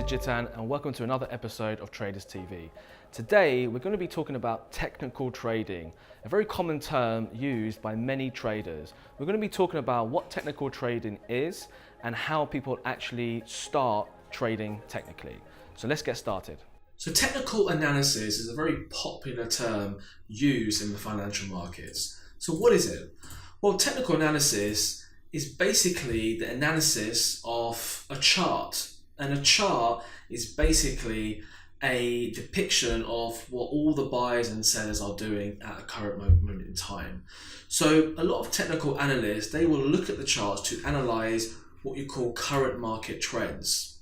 Jitan and welcome to another episode of TradersTV. Today we're going to be talking about technical trading, a very common term used by many traders. We're going to be talking about what technical trading is and how people actually start trading technically. So let's get started. So technical analysis is a very popular term used in the financial markets. So what is it? Well, technical analysis is basically the analysis of a chart. And a chart is basically a depiction of what all the buyers and sellers are doing at a current moment in time. So a lot of technical analysts, they will look at the charts to analyze what you call current market trends.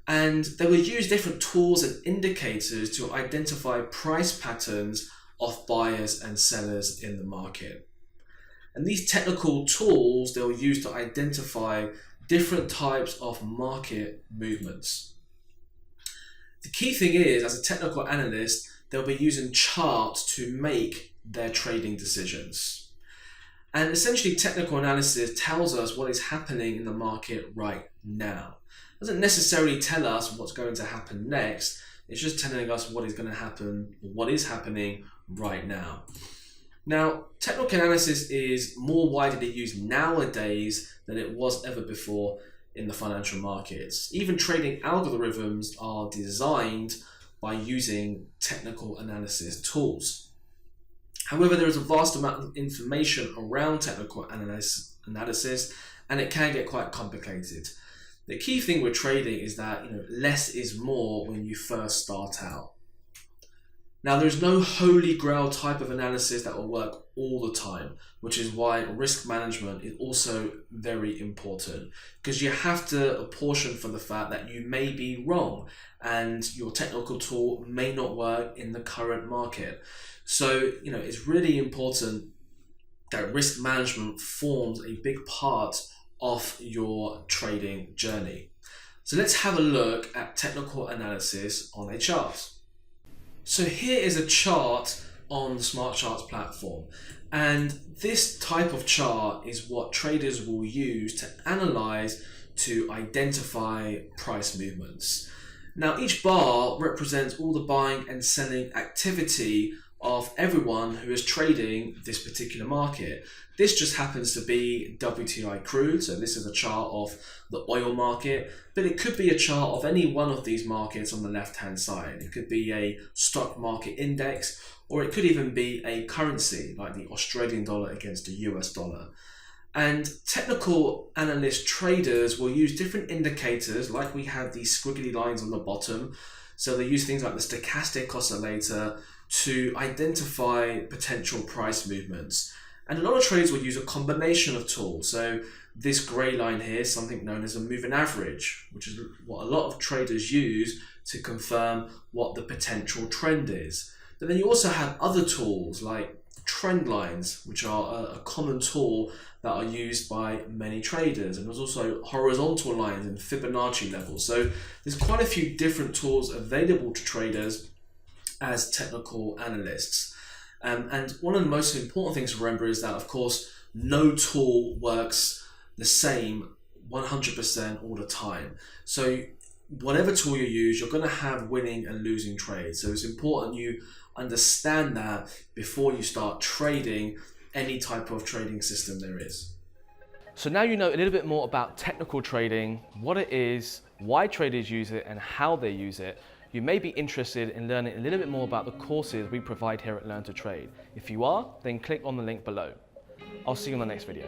And they will use different tools and indicators to identify price patterns of buyers and sellers in the market. And these technical tools they'll use to identify different types of market movements. The key thing is, as a technical analyst, they'll be using charts to make their trading decisions. And essentially, technical analysis tells us what is happening in the market right now. It doesn't necessarily tell us what's going to happen next. It's just telling us what is going to happen, or what is happening right now. Now, technical analysis is more widely used nowadays than it was ever before in the financial markets. Even trading algorithms are designed by using technical analysis tools. However, there is a vast amount of information around technical analysis, and it can get quite complicated. The key thing with trading is that less is more when you first start out. Now, there's no holy grail type of analysis that will work all the time, which is why risk management is also very important, because you have to apportion for the fact that you may be wrong and your technical tool may not work in the current market. So, it's really important that risk management forms a big part of your trading journey. So let's have a look at technical analysis on a chart. So here is a chart on the SMARTCHARTS platform, and this type of chart is what traders will use to analyze to identify price movements. Now, each bar represents all the buying and selling activity of everyone who is trading this particular market. This just happens to be WTI crude, so this is a chart of the oil market, but it could be a chart of any one of these markets on the left-hand side. It could be a stock market index, or it could even be a currency like the Australian dollar against the US dollar. And technical analyst traders will use different indicators, like we have these squiggly lines on the bottom. So they use things like the stochastic oscillator to identify potential price movements. And a lot of traders will use a combination of tools. So this grey line here is something known as a moving average, which is what a lot of traders use to confirm what the potential trend is. But then you also have other tools like trend lines, which are a common tool that are used by many traders. And there's also horizontal lines and Fibonacci levels. So there's quite a few different tools available to traders as technical analysts. And one of the most important things to remember is that, of course, no tool works the same 100% all the time. So whatever tool you use, you're going to have winning and losing trades. So it's important you understand that before you start trading any type of trading system there is. So now you know a little bit more about technical trading, what it is, why traders use it and how they use it. You may be interested in learning a little bit more about the courses we provide here at Learn to Trade. If you are, then click on the link below. I'll see you in the next video.